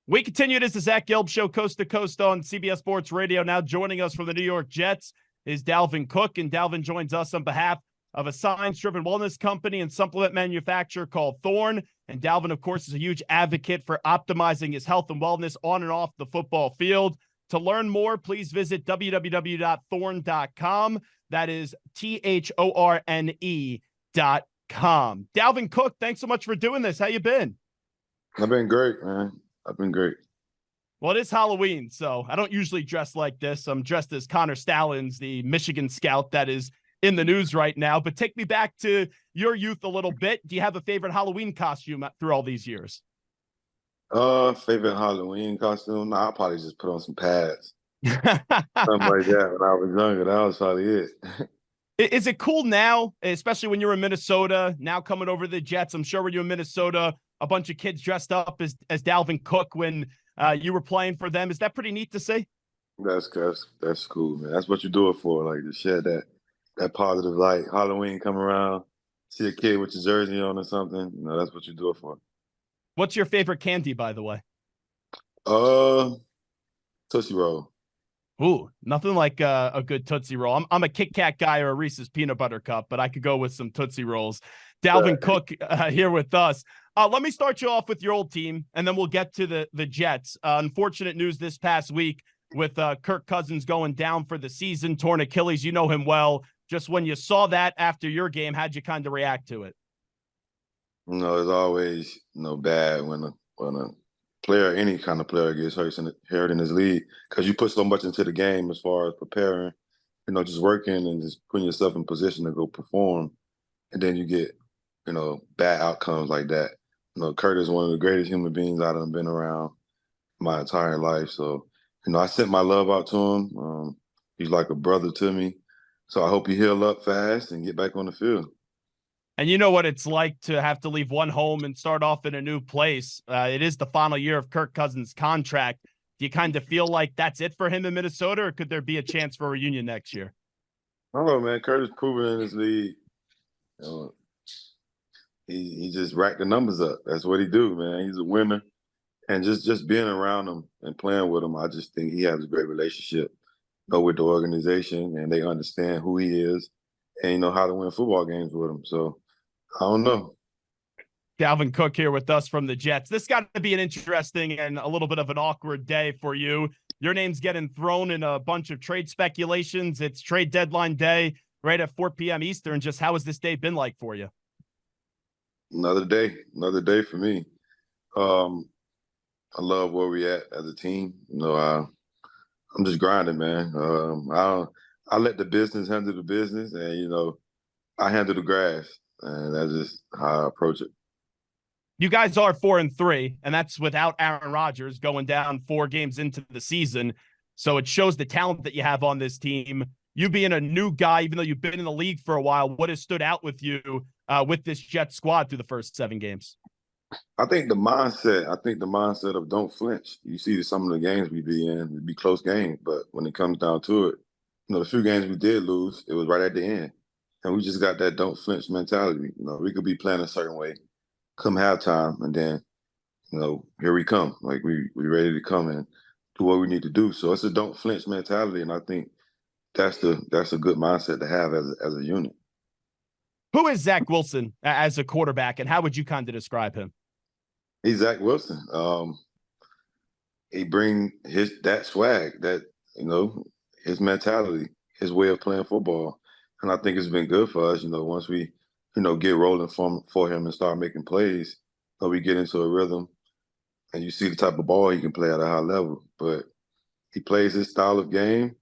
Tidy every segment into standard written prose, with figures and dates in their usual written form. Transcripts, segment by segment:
We continue. This is Zach Gelb Show, coast to coast on CBS Sports Radio. Now joining us from the New York Jets is Dalvin Cook, and Dalvin joins us on behalf of a science-driven wellness company and supplement manufacturer called Thorne. And Dalvin, of course, is a huge advocate for optimizing his health and wellness on and off the football field. To learn more, please visit www.thorne.com. That is THORNE.com. Dalvin Cook, thanks so much for doing this. How you been? I've been great, man. I've been great. Well, it is Halloween, so I don't usually dress like this. I'm dressed as Connor Stallings, the Michigan scout that is in the news right now. But take me back to your youth a little bit. Do you have a favorite Halloween costume through all these years? Favorite Halloween costume? Nah, I'll probably just put on some pads. Something like that when I was younger. That was probably it. Is it cool now, especially when you're in Minnesota, now coming over to the Jets? I'm sure when you're in Minnesota, a bunch of kids dressed up as Dalvin Cook when you were playing for them. Is that pretty neat to see? That's cool, man. That's what you do it for, like to share that positive light. Halloween come around, see a kid with your jersey on or something. You know, that's what you do it for. What's your favorite candy, by the way? Tootsie Roll. Ooh, nothing like a good Tootsie Roll. I'm a Kit Kat guy or a Reese's Peanut Butter Cup, but I could go with some Tootsie Rolls. Dalvin Cook here with us. Let me start you off with your old team, and then we'll get to the Jets. Unfortunate news this past week with Kirk Cousins going down for the season, torn Achilles. You know him well. Just when you saw that after your game, how'd you kind of react to it? You know, it's always bad when a player, any kind of player, gets hurt in his league because you put so much into the game as far as preparing, just working and just putting yourself in position to go perform, and then you get bad outcomes like that. Kurt is one of the greatest human beings I've been around my entire life. So, I sent my love out to him. He's like a brother to me. So I hope he heal up fast and get back on the field. And you know what it's like to have to leave one home and start off in a new place. It is the final year of Kirk Cousins' contract. Do you kind of feel like that's it for him in Minnesota, or could there be a chance for a reunion next year? I don't know, man. Kurt is proven in this league. He just racked the numbers up. That's what he do, man. He's a winner. And just being around him and playing with him, I just think he has a great relationship with the organization, and they understand who he is and how to win football games with him. So I don't know. Dalvin Cook here with us from the Jets. This got to be an interesting and a little bit of an awkward day for you. Your name's getting thrown in a bunch of trade speculations. It's trade deadline day right at 4 p.m. Eastern. Just how has this day been like for you? Another day for me. I love where we at as a team. I'm just grinding, man. I let the business handle the business, and I handle the grass, and that's just how I approach it. You guys are 4-3, and that's without Aaron Rodgers going down 4 games into the season. So it shows the talent that you have on this team. You being a new guy, even though you've been in the league for a while, what has stood out with you with this Jets squad through the first 7 games? I think the mindset of don't flinch. You see some of the games we be in, it'd be close games, but when it comes down to it, the few games we did lose, it was right at the end. And we just got that don't flinch mentality. We could be playing a certain way come halftime, and then, here we come. Like we ready to come and do what we need to do. So it's a don't flinch mentality, and I think that's a good mindset to have as a unit. Who is Zach Wilson as a quarterback, and how would you kind of describe him? He's Zach Wilson. He bring that swag, that his mentality, his way of playing football, and I think it's been good for us. Once we get rolling for him and start making plays, we get into a rhythm, and you see the type of ball he can play at a high level. But he plays his style of game,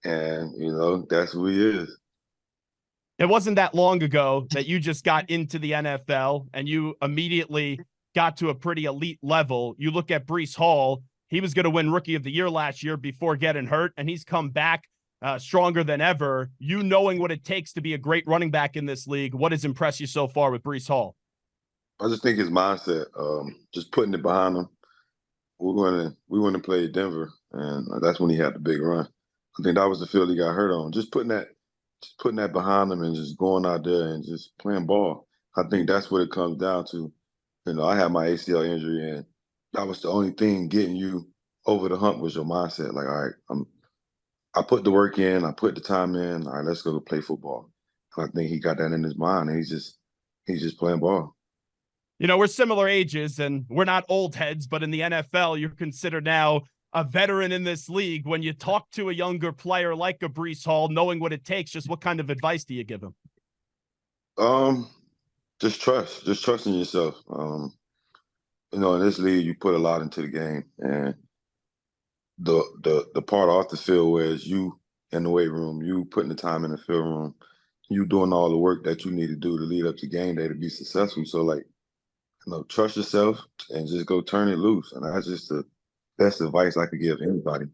and that's who he is. It wasn't that long ago that you just got into the NFL and you immediately got to a pretty elite level. You look at Breece Hall, he was going to win Rookie of the Year last year before getting hurt, and he's come back stronger than ever. You knowing what it takes to be a great running back in this league, what has impressed you so far with Breece Hall? I just think his mindset, just putting it behind him. We went to play Denver, and that's when he had the big run. I think that was the field he got hurt on. Just putting that behind him and just going out there and just playing ball. I think that's what it comes down to. I had my ACL injury, and that was the only thing getting you over the hump was your mindset. Like, all right, I put the work in, I put the time in. All right, let's go play football. And I think he got that in his mind. And he's just playing ball. You know, we're similar ages and we're not old heads, but in the NFL, you're considered now a veteran in this league. When you talk to a younger player like a Breece Hall, knowing what it takes, just what kind of advice do you give him? Um, just trusting yourself. In this league, you put a lot into the game, and the part off the field where it's you in the weight room, you putting the time in the field room, you doing all the work that you need to do to lead up to game day to be successful. So like, trust yourself and just go turn it loose. And that's just the best advice I could give anybody.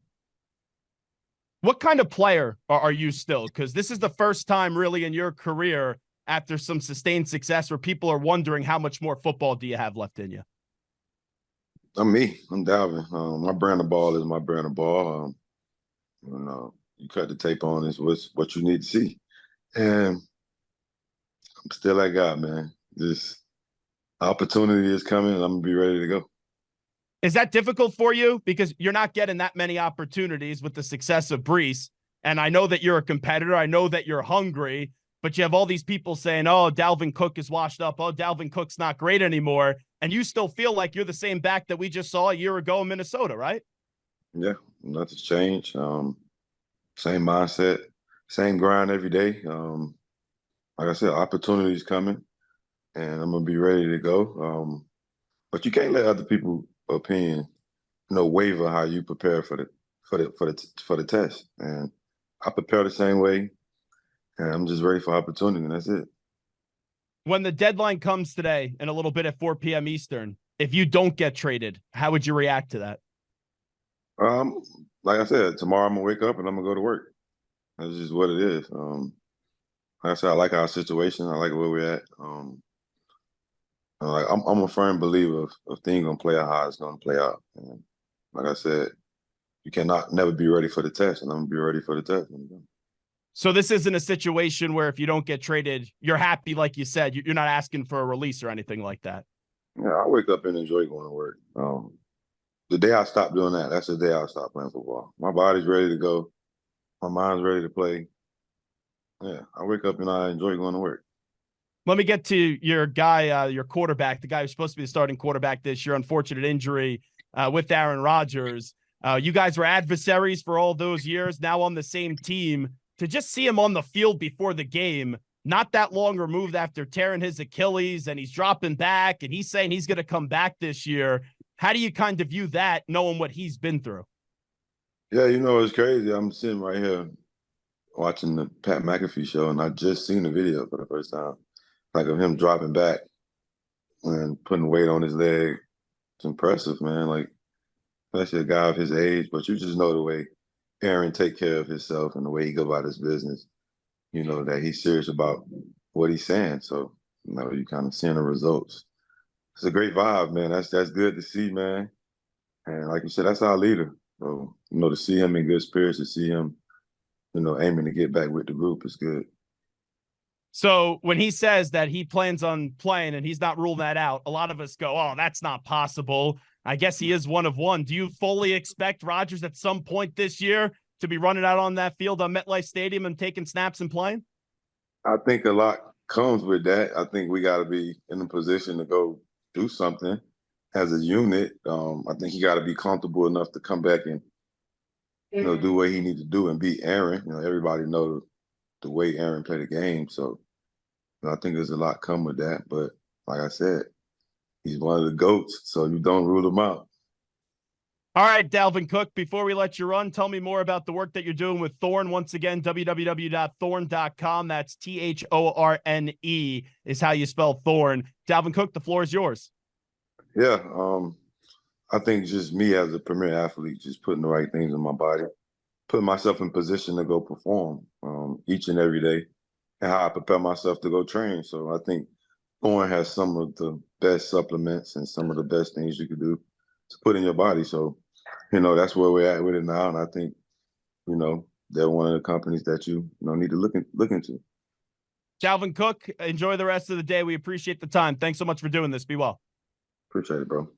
What kind of player are you still? Because this is the first time really in your career after some sustained success where people are wondering how much more football do you have left in you? I'm me. I'm Dalvin. My brand of ball is my brand of ball. You cut the tape on is what you need to see. And I'm still that guy, man. This opportunity is coming and I'm gonna be ready to go. Is that difficult for you? Because you're not getting that many opportunities with the success of Breece. And I know that you're a competitor. I know that you're hungry, but you have all these people saying, oh, Dalvin Cook is washed up. Oh, Dalvin Cook's not great anymore. And you still feel like you're the same back that we just saw a year ago in Minnesota, right? Yeah, nothing's changed. Same mindset, same grind every day. Like I said, opportunities coming and I'm gonna be ready to go. But you can't let other people's opinion, waver how you prepare for the test. And I prepare the same way, and I'm just ready for opportunity, and that's it. When the deadline comes today in a little bit at 4 p.m. Eastern, if you don't get traded, how would you react to that? Um, like I said, tomorrow I'm gonna wake up and I'm gonna go to work. That's just what it is. Like I said, I like our situation. I like where we're at. I'm a firm believer of things gonna play out how it's gonna play out. And like I said, you cannot never be ready for the test, and I'm gonna be ready for the test. So this isn't a situation where if you don't get traded, you're happy, like you said, you're not asking for a release or anything like that. Yeah, I wake up and enjoy going to work. The day I stop doing that, that's the day I stop playing football. My body's ready to go. My mind's ready to play. Yeah, I wake up and I enjoy going to work. Let me get to your guy, your quarterback, the guy who's supposed to be the starting quarterback this year. Unfortunate injury with Aaron Rodgers. You guys were adversaries for all those years, now on the same team. To just see him on the field before the game, not that long removed after tearing his Achilles, and he's dropping back, and he's saying he's going to come back this year. How do you kind of view that, knowing what he's been through? Yeah, it's crazy. I'm sitting right here watching the Pat McAfee show, and I just seen the video for the first time, like of him dropping back and putting weight on his leg. It's impressive, man. Like, especially a guy of his age, but you just know the way Aaron take care of himself and the way he go about his business, that he's serious about what he's saying. So, you kind of seeing the results. It's a great vibe, man. That's good to see, man. And like you said, that's our leader. So, to see him in good spirits, to see him, aiming to get back with the group is good. So when he says that he plans on playing and he's not ruling that out, a lot of us go, oh, that's not possible. I guess he is one of one. Do you fully expect Rodgers at some point this year to be running out on that field on MetLife Stadium and taking snaps and playing? I think a lot comes with that. I think we got to be in a position to go do something as a unit. I think he got to be comfortable enough to come back and do what he needs to do and beat Aaron. Everybody knows the way Aaron played the game, so I think there's a lot come with that. But like I said, he's one of the GOATs, so you don't rule him out. All right, Dalvin Cook, before we let you run, tell me more about the work that you're doing with Thorne. Once again, www.thorne.com. That's Thorne is how you spell Thorne. Dalvin Cook, the floor is yours. Yeah, I think just me as a premier athlete, just putting the right things in my body, putting myself in position to go perform each and every day, and how I prepare myself to go train. So I think Thorne has some of the best supplements and some of the best things you could do to put in your body. So, that's where we're at with it now. And I think, they're one of the companies that you need to look into. Dalvin Cook, enjoy the rest of the day. We appreciate the time. Thanks so much for doing this. Be well. Appreciate it, bro.